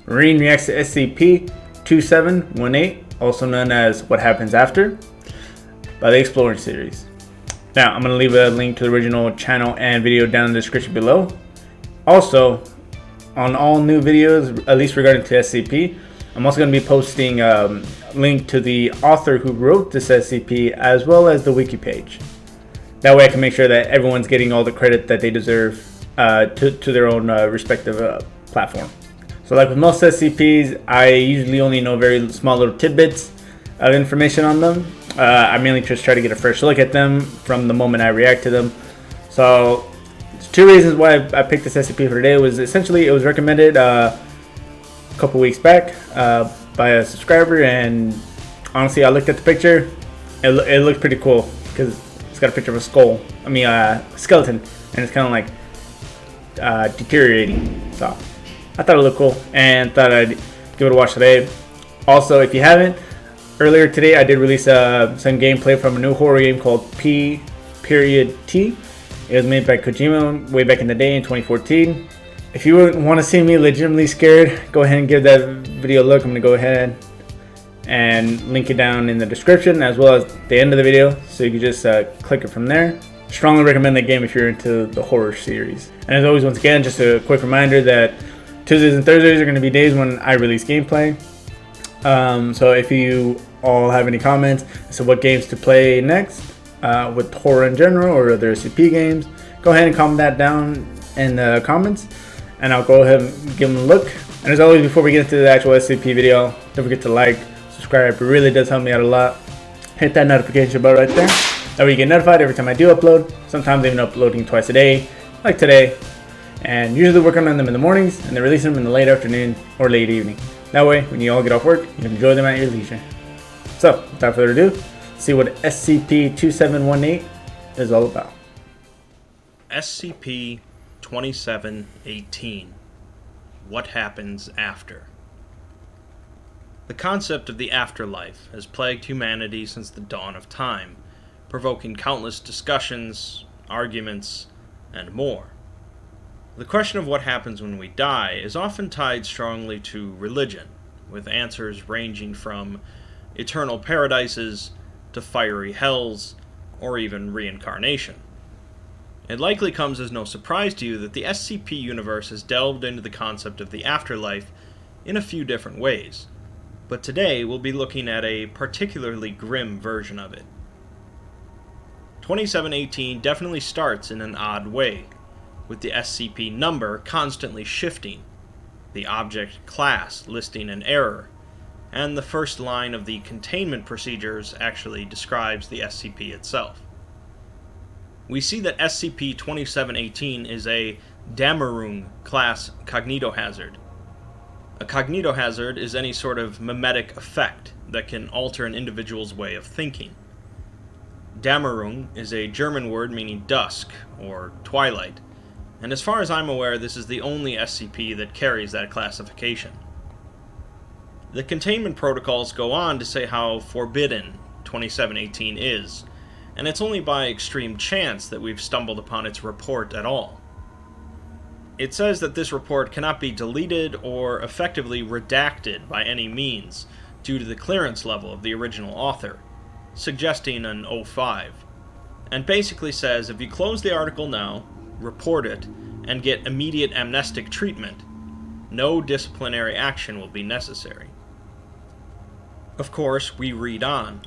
Marine reacts to SCP-2718, also known as What Happens After, by the Exploring series. Now, I'm going to leave a link to the original channel and video down in the description below. Also, on all new videos, at least regarding to SCP, I'm also going to be posting a link to the author who wrote this SCP, as well as the wiki page. That way I can make sure that everyone's getting all the credit that they deserve to their own respective platform. So like with most SCPs, I usually only know very small little tidbits of information on them. I mainly just try to get a fresh look at them from the moment I react to them. So there's two reasons why I picked this SCP for today. Was essentially it was recommended a couple weeks back by a subscriber, and honestly I looked at the picture. It looked pretty cool because it's got a picture of a skeleton, and it's kind of like deteriorating. So I thought it looked cool and thought I'd give it a watch today. Also, if you haven't, earlier today I did release some gameplay from a new horror game called P.T. It was made by Kojima way back in the day in 2014. If you want to see me legitimately scared, go ahead and give that video a look. I'm going to go ahead and link it down in the description as well as the end of the video, so you can just click it from there. Strongly recommend that game if you're into the horror series. And as always, once again, just a quick reminder that Tuesdays and Thursdays are going to be days when I release gameplay. So if you all have any comments as to what games to play next with horror in general or other SCP games, go ahead and comment that down in the comments, and I'll go ahead and give them a look. And as always, before we get into the actual SCP video, don't forget to like, subscribe. It really does help me out a lot. Hit that notification bell right there. That way you get notified every time I do upload. Sometimes even uploading twice a day, like today. And usually working on them in the mornings, and then releasing them in the late afternoon or late evening. That way, when you all get off work, you can enjoy them at your leisure. So, without further ado, see what SCP-2718 is all about. SCP-2718. What happens after? The concept of the afterlife has plagued humanity since the dawn of time, provoking countless discussions, arguments, and more. The question of what happens when we die is often tied strongly to religion, with answers ranging from eternal paradises to fiery hells, or even reincarnation. It likely comes as no surprise to you that the SCP universe has delved into the concept of the afterlife in a few different ways, but today we'll be looking at a particularly grim version of it. 2718 definitely starts in an odd way, with the SCP number constantly shifting, the object class listing an error, and the first line of the containment procedures actually describes the SCP itself. We see that SCP-2718 is a Damarung class cognitohazard. A cognitohazard is any sort of mimetic effect that can alter an individual's way of thinking. Damarung is a German word meaning dusk, or twilight, and as far as I'm aware, this is the only SCP that carries that classification. The containment protocols go on to say how forbidden 2718 is, and it's only by extreme chance that we've stumbled upon its report at all. It says that this report cannot be deleted or effectively redacted by any means due to the clearance level of the original author, suggesting an 05, and basically says if you close the article now, report it, and get immediate amnestic treatment, no disciplinary action will be necessary. Of course, we read on,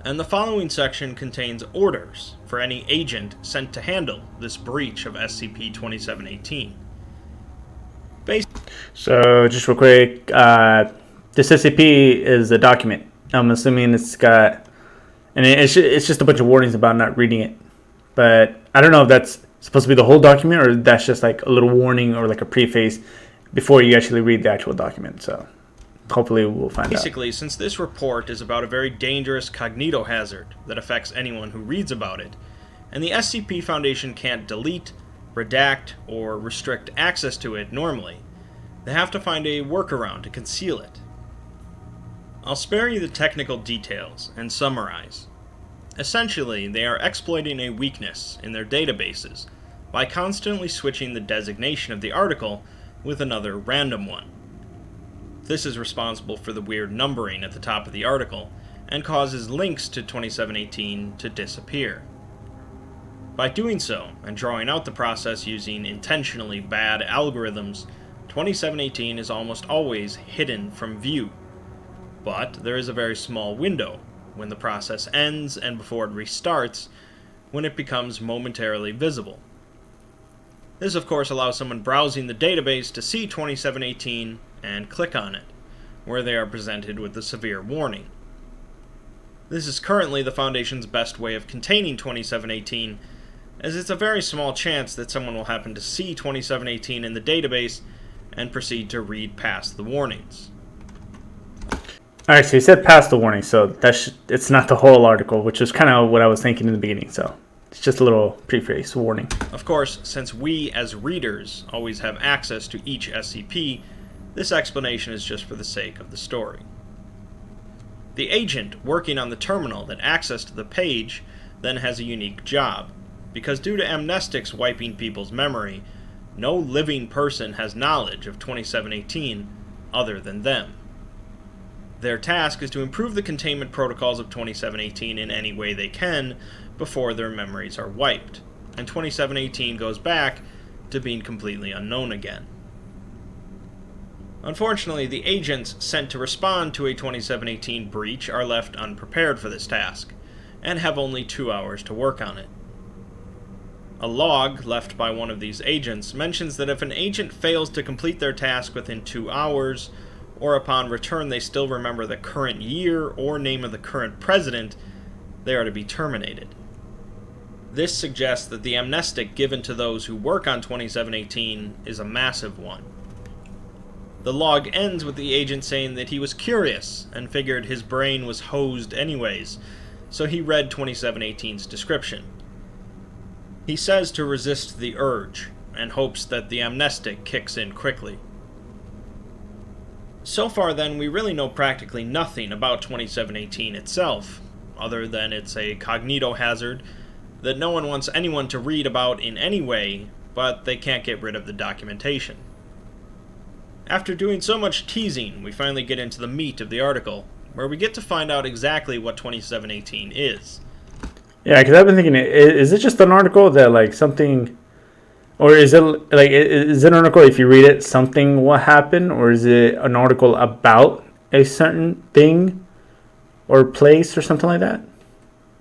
and the following section contains orders for any agent sent to handle this breach of SCP-2718. So, just real quick, this SCP is a document. I'm assuming it's got, and it's just a bunch of warnings about not reading it. But I don't know if that's supposed to be the whole document, or that's just like a little warning or like a preface before you actually read the actual document. So hopefully we'll find out. Basically, since this report is about a very dangerous cognitohazard that affects anyone who reads about it, and the SCP Foundation can't delete, redact, or restrict access to it normally, they have to find a workaround to conceal it. I'll spare you the technical details and summarize. Essentially, they are exploiting a weakness in their databases by constantly switching the designation of the article with another random one. This is responsible for the weird numbering at the top of the article, and causes links to 2718 to disappear. By doing so, and drawing out the process using intentionally bad algorithms, 2718 is almost always hidden from view. But there is a very small window, when the process ends and before it restarts, when it becomes momentarily visible. This of course allows someone browsing the database to see 2718 and click on it, where they are presented with a severe warning. This is currently the Foundation's best way of containing 2718, as it's a very small chance that someone will happen to see 2718 in the database and proceed to read past the warnings. Alright, so you said past the warning, so it's not the whole article, which is kind of what I was thinking in the beginning, so it's just a little preface warning. Of course, since we as readers always have access to each SCP, this explanation is just for the sake of the story. The agent working on the terminal that accessed the page then has a unique job, because due to amnestics wiping people's memory, no living person has knowledge of 2718 other than them. Their task is to improve the containment protocols of 2718 in any way they can before their memories are wiped, and 2718 goes back to being completely unknown again. Unfortunately, the agents sent to respond to a 2718 breach are left unprepared for this task, and have only 2 hours to work on it. A log left by one of these agents mentions that if an agent fails to complete their task within 2 hours, or upon return they still remember the current year or name of the current president, they are to be terminated. This suggests that the amnestic given to those who work on 2718 is a massive one. The log ends with the agent saying that he was curious and figured his brain was hosed anyways, so he read 2718's description. He says to resist the urge, and hopes that the amnestic kicks in quickly. So far then, we really know practically nothing about 2718 itself, other than it's a cognitohazard that no one wants anyone to read about in any way, but they can't get rid of the documentation. After doing so much teasing, we finally get into the meat of the article, where we get to find out exactly what 2718 is. Yeah, because I've been thinking, is it just an article that, like, something... Or is it an article, if you read it, something will happen? Or is it an article about a certain thing or place or something like that?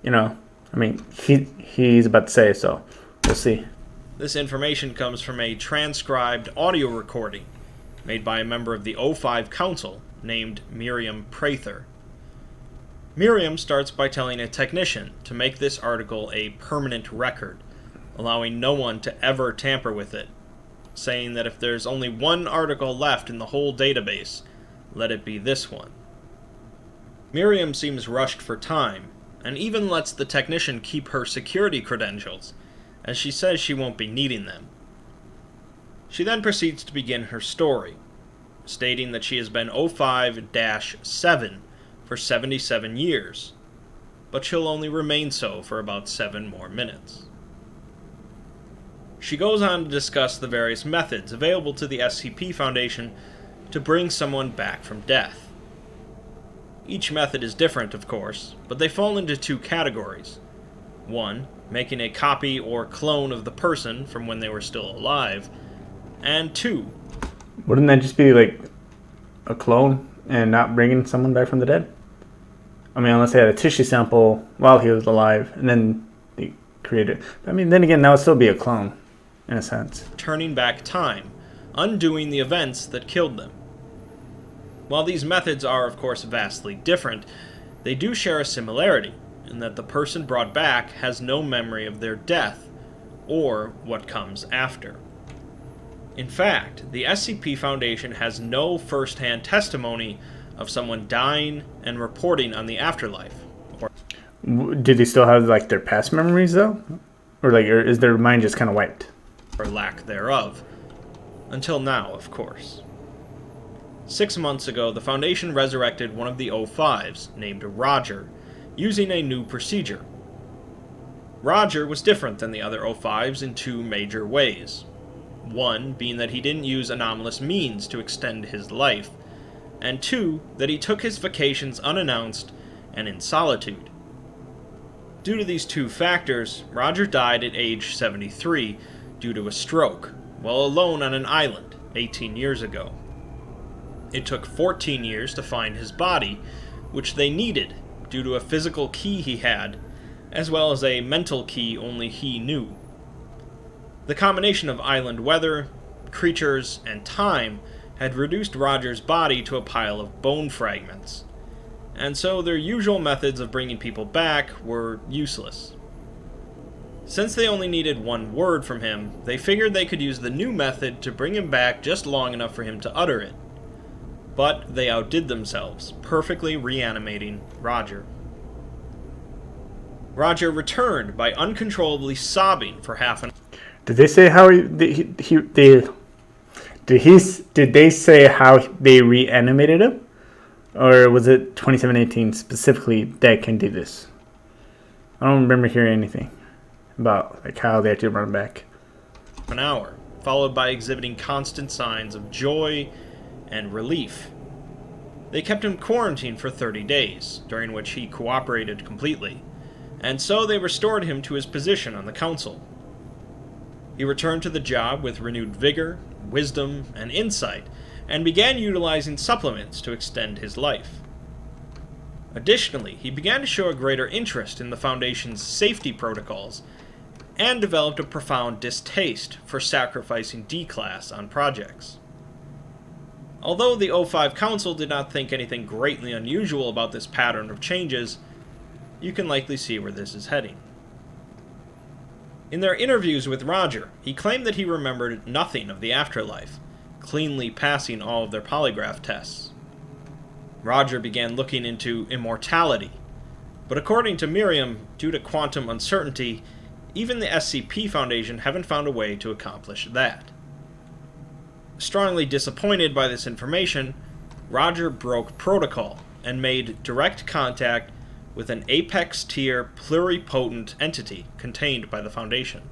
You know, I mean, he's about to say, so we'll see. This information comes from a transcribed audio recording made by a member of the O5 Council named Miriam Prather. Miriam starts by telling a technician to make this article a permanent record, allowing no one to ever tamper with it, saying that if there's only one article left in the whole database, let it be this one. Miriam seems rushed for time, and even lets the technician keep her security credentials, as she says she won't be needing them. She then proceeds to begin her story, stating that she has been O5-7 for 77 years, but she'll only remain so for about 7 more minutes. She goes on to discuss the various methods available to the SCP Foundation to bring someone back from death. Each method is different, of course, but they fall into 2 categories. 1, making a copy or clone of the person from when they were still alive, and 2... Wouldn't that just be like a clone and not bringing someone back from the dead? I mean, unless they had a tissue sample while he was alive, and then they created it. I mean, then again, that would still be a clone, in a sense. Turning back time, undoing the events that killed them. While these methods are, of course, vastly different, they do share a similarity, in that the person brought back has no memory of their death, or what comes after. In fact, the SCP Foundation has no first-hand testimony of someone dying and reporting on the afterlife. Do they still have, like, their past memories, though? Or is their mind just kind of wiped? Or lack thereof. Until now, of course. 6 months ago, the Foundation resurrected one of the O5s, named Roger, using a new procedure. Roger was different than the other O5s in 2 major ways. One being that he didn't use anomalous means to extend his life, and 2, that he took his vacations unannounced and in solitude. Due to these two factors, Roger died at age 73 due to a stroke, while alone on an island 18 years ago. It took 14 years to find his body, which they needed due to a physical key he had, as well as a mental key only he knew. The combination of island weather, creatures, and time had reduced Roger's body to a pile of bone fragments, and so their usual methods of bringing people back were useless. Since they only needed one word from him, they figured they could use the new method to bring him back just long enough for him to utter it. But they outdid themselves, perfectly reanimating Roger. Roger returned by uncontrollably sobbing for half an hour. Did they say how did they say how they reanimated him? Or was it 2718 specifically that can do this? I don't remember hearing anything about like how they actually run him back. An hour, followed by exhibiting constant signs of joy and relief. They kept him quarantined for 30 days, during which he cooperated completely, and so they restored him to his position on the council. He returned to the job with renewed vigor, wisdom, and insight, and began utilizing supplements to extend his life. Additionally, he began to show a greater interest in the Foundation's safety protocols, and developed a profound distaste for sacrificing D-Class on projects. Although the O5 Council did not think anything greatly unusual about this pattern of changes, you can likely see where this is heading. In their interviews with Roger, he claimed that he remembered nothing of the afterlife, cleanly passing all of their polygraph tests. Roger began looking into immortality, but according to Miriam, due to quantum uncertainty, even the SCP Foundation haven't found a way to accomplish that. Strongly disappointed by this information, Roger broke protocol and made direct contact with an apex-tier pluripotent entity contained by the Foundation.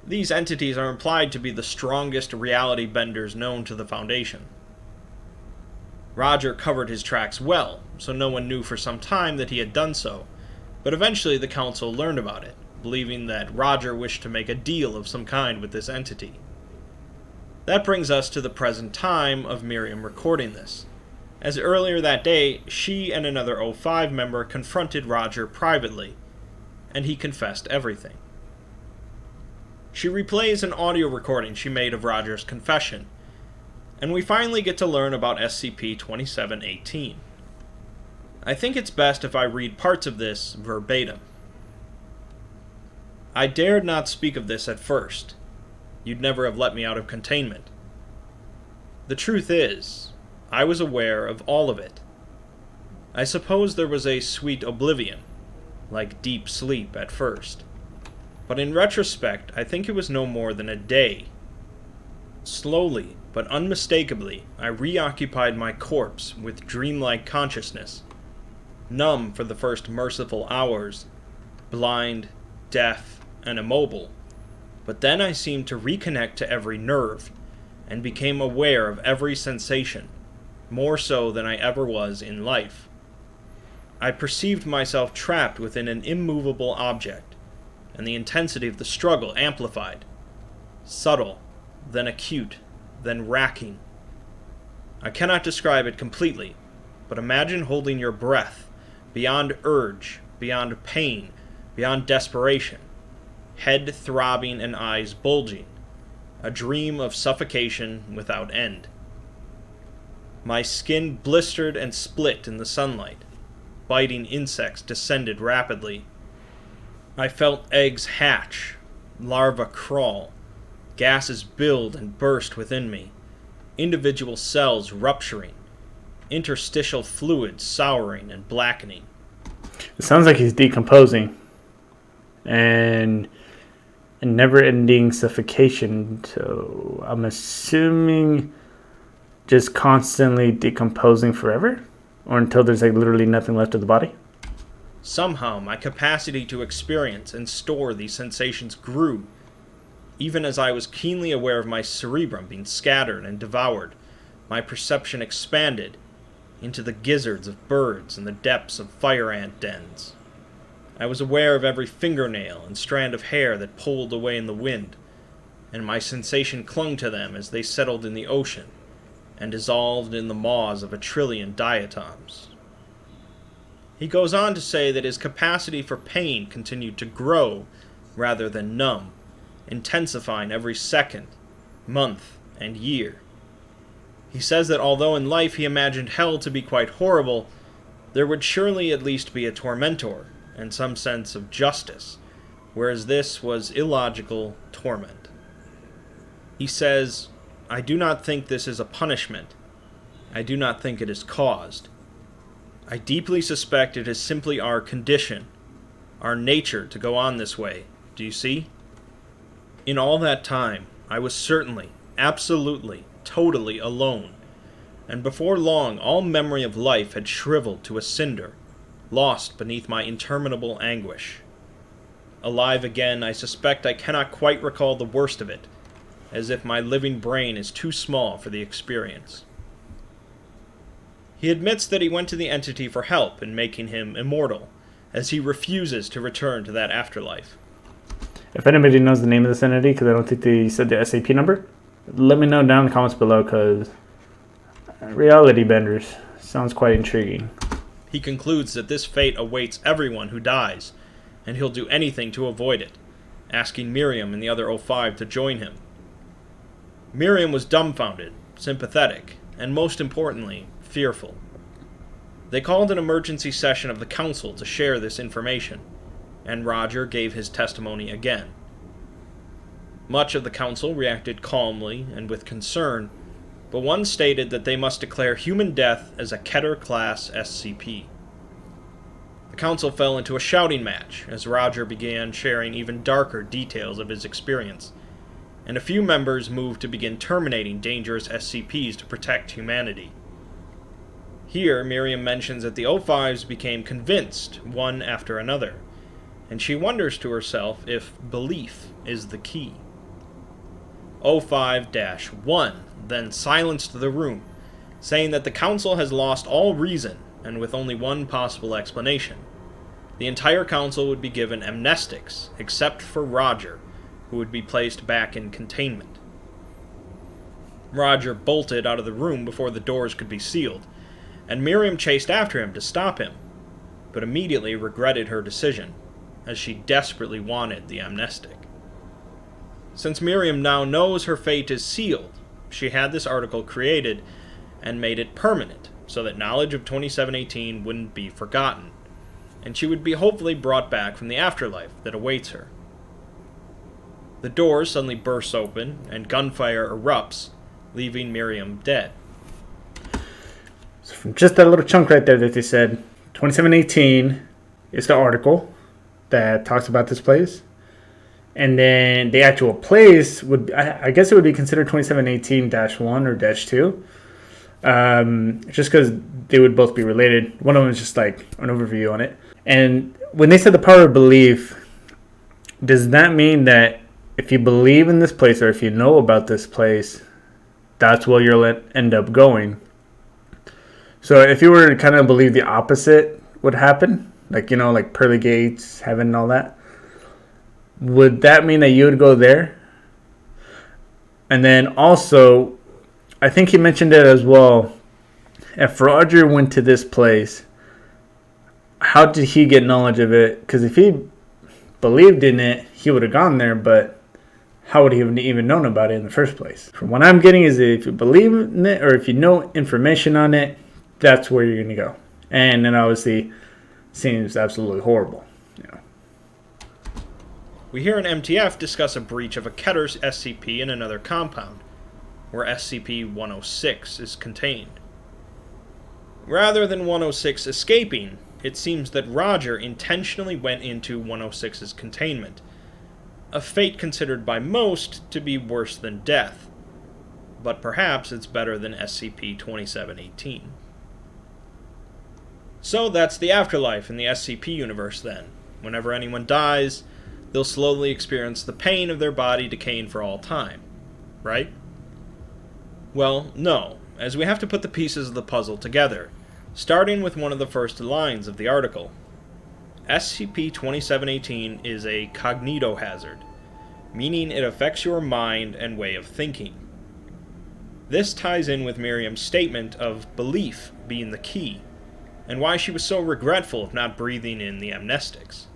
These entities are implied to be the strongest reality benders known to the Foundation. Roger covered his tracks well, so no one knew for some time that he had done so, but eventually the Council learned about it, believing that Roger wished to make a deal of some kind with this entity. That brings us to the present time of Miriam recording this, as earlier that day, she and another O5 member confronted Roger privately, and he confessed everything. She replays an audio recording she made of Roger's confession, and we finally get to learn about SCP-2718. I think it's best if I read parts of this verbatim. I dared not speak of this at first. You'd never have let me out of containment. The truth is, I was aware of all of it. I suppose there was a sweet oblivion, like deep sleep at first. But in retrospect, I think it was no more than a day. Slowly, but unmistakably, I reoccupied my corpse with dreamlike consciousness, numb for the first merciful hours, blind, deaf, and immobile. But then I seemed to reconnect to every nerve, and became aware of every sensation, more so than I ever was in life. I perceived myself trapped within an immovable object, and the intensity of the struggle amplified. Subtle, then acute, then racking. I cannot describe it completely, but imagine holding your breath, beyond urge, beyond pain, beyond desperation, head throbbing and eyes bulging, a dream of suffocation without end. My skin blistered and split in the sunlight. Biting insects descended rapidly. I felt eggs hatch, larvae crawl, gases build and burst within me, individual cells rupturing, interstitial fluids souring and blackening. It sounds like he's decomposing. And never-ending suffocation, so I'm assuming just constantly decomposing forever? Or until there's like literally nothing left of the body? Somehow my capacity to experience and store these sensations grew, even as I was keenly aware of my cerebrum being scattered and devoured, My perception expanded into the gizzards of birds and the depths of fire ant dens. I was aware of every fingernail and strand of hair that pulled away in the wind, and my sensation clung to them as they settled in the ocean and dissolved in the maws of a trillion diatoms. He goes on to say that his capacity for pain continued to grow rather than numb, intensifying every second, month, and year. He says that although in life he imagined hell to be quite horrible, there would surely at least be a tormentor and some sense of justice, whereas this was illogical torment. He says, "I do not think this is a punishment. I do not think it is caused. I deeply suspect it is simply our condition, our nature to go on this way. Do you see? In all that time, I was certainly, absolutely, totally alone, and before long all memory of life had shriveled to a cinder, lost beneath my interminable anguish. Alive again, I suspect I cannot quite recall the worst of it, as if my living brain is too small for the experience." He admits that he went to the entity for help in making him immortal, as he refuses to return to that afterlife. If anybody knows the name of this entity, because I don't think they said the SCP number, let me know down in the comments below, because reality benders sounds quite intriguing. He concludes that this fate awaits everyone who dies, and he'll do anything to avoid it, asking Miriam and the other O5 to join him. Miriam was dumbfounded, sympathetic, and most importantly, fearful. They called an emergency session of the council to share this information, and Roger gave his testimony again. Much of the council reacted calmly and with concern, but one stated that they must declare human death as a Keter-class SCP. The council fell into a shouting match as Roger began sharing even darker details of his experience, and a few members moved to begin terminating dangerous SCPs to protect humanity. Here, Miriam mentions that the O5s became convinced, one after another, and she wonders to herself if belief is the key. O5-1 then silenced the room, saying that the council has lost all reason, and with only one possible explanation. The entire council would be given amnestics, except for Roger, who would be placed back in containment. Roger bolted out of the room before the doors could be sealed, and Miriam chased after him to stop him, but immediately regretted her decision, as she desperately wanted the amnestic. Since Miriam now knows her fate is sealed, she had this article created and made it permanent, so that knowledge of 2718 wouldn't be forgotten, and she would be hopefully brought back from the afterlife that awaits her. The doors suddenly burst open, and gunfire erupts, leaving Miriam dead. So from just that little chunk right there that they said, 2718 is the article that talks about this place. And then the actual place would, I guess it would be considered 2718-1 or -2. Just because they would both be related. One of them is just like an overview on it. And when they said the power of belief, does that mean that if you believe in this place or if you know about this place, that's where you'll end up going? So if you were to kind of believe the opposite would happen, like, you know, like pearly gates, heaven and all that, would that mean that you would go there? And then also, I think he mentioned it as well, if Roger went to this place, how did he get knowledge of it? Because if he believed in it, he would have gone there, but how would he have even known about it in the first place? From what I'm getting is that if you believe in it or if you know information on it, that's where you're going to go. And then obviously seems absolutely horrible. Yeah. We hear an MTF discuss a breach of a Ketter's SCP in another compound, where SCP-106 is contained. Rather than 106 escaping, it seems that Roger intentionally went into 106's containment, a fate considered by most to be worse than death, but perhaps it's better than SCP-2718. So that's the afterlife in the SCP universe then. Whenever anyone dies, they'll slowly experience the pain of their body decaying for all time, right? Well, no, as we have to put the pieces of the puzzle together, starting with one of the first lines of the article. SCP-2718 is a cognitohazard, meaning it affects your mind and way of thinking. This ties in with Miriam's statement of belief being the key, and why she was so regretful of not breathing in the amnestics.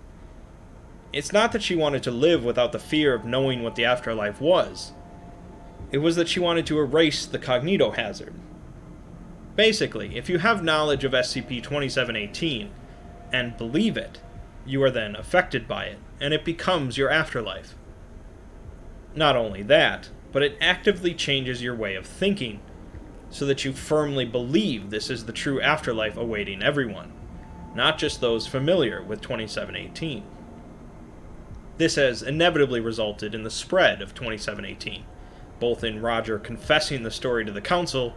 It's not that she wanted to live without the fear of knowing what the afterlife was. It was that she wanted to erase the cognitohazard. Basically, if you have knowledge of SCP-2718 and believe it, you are then affected by it, and it becomes your afterlife. Not only that, but it actively changes your way of thinking, so that you firmly believe this is the true afterlife awaiting everyone, not just those familiar with 2718. This has inevitably resulted in the spread of 2718, both in Roger confessing the story to the Council,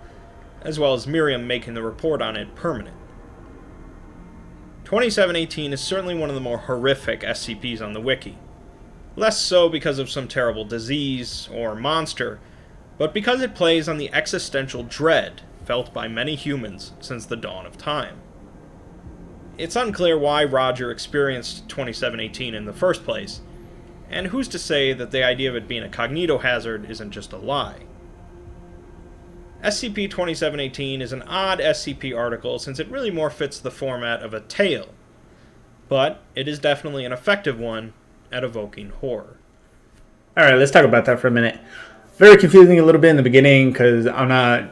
as well as Miriam making the report on it permanent. 2718 is certainly one of the more horrific SCPs on the wiki. Less so because of some terrible disease or monster, but because it plays on the existential dread felt by many humans since the dawn of time. It's unclear why Roger experienced 2718 in the first place, and who's to say that the idea of it being a cognitohazard isn't just a lie. SCP-2718 is an odd SCP article since it really more fits the format of a tale, but it is definitely an effective one at evoking horror. Alright, let's talk about that for a minute. Very confusing a little bit in the beginning because I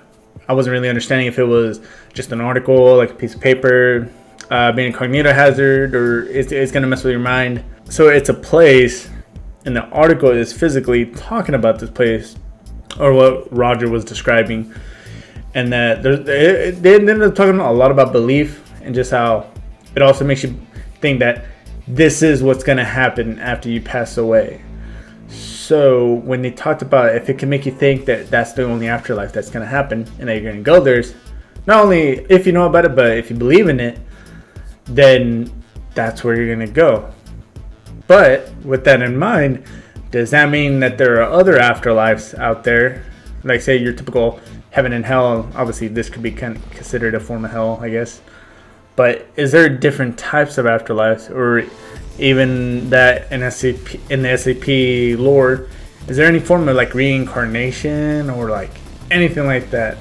wasn't really understanding if it was just an article, like a piece of paper, being a cognitohazard, or it's going to mess with your mind. So it's a place, and the article is physically talking about this place, or what Roger was describing, and that they ended up talking a lot about belief and just how it also makes you think that this is what's going to happen after you pass away. So when they talked about if it can make you think that that's the only afterlife that's going to happen and that you're going to go there, not only if you know about it, but if you believe in it, then that's where you're going to go. But with that in mind, does that mean that there are other afterlives out there? Like, say, your typical heaven and hell. Obviously, this could be kind of considered a form of hell, I guess. But is there different types of afterlives, or even that in the SCP lore, is there any form of like reincarnation or like anything like that?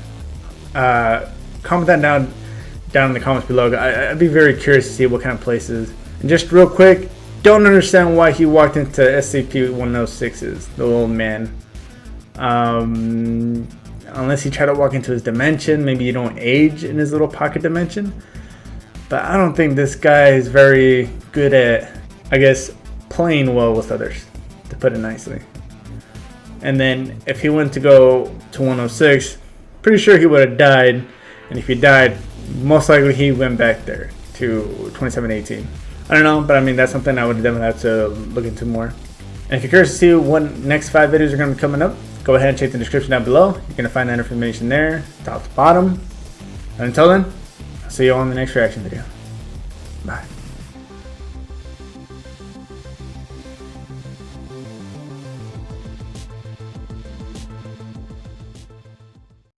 Comment that down in the comments below. I'd be very curious to see what kind of places. And just real quick, don't understand why he walked into SCP-106's, the old man. Unless he tried to walk into his dimension, maybe you don't age in his little pocket dimension. But I don't think this guy is very good at, I guess, playing well with others, to put it nicely. And then if he went to go to 106, pretty sure he would have died. And if he died, most likely he went back there to 2718. I don't know, but I mean, that's something I would definitely have to look into more. And if you're curious to see what next 5 videos are going to be coming up, go ahead and check the description down below. You're going to find that information there, top to bottom. And until then, I'll see you all in the next reaction video. Bye.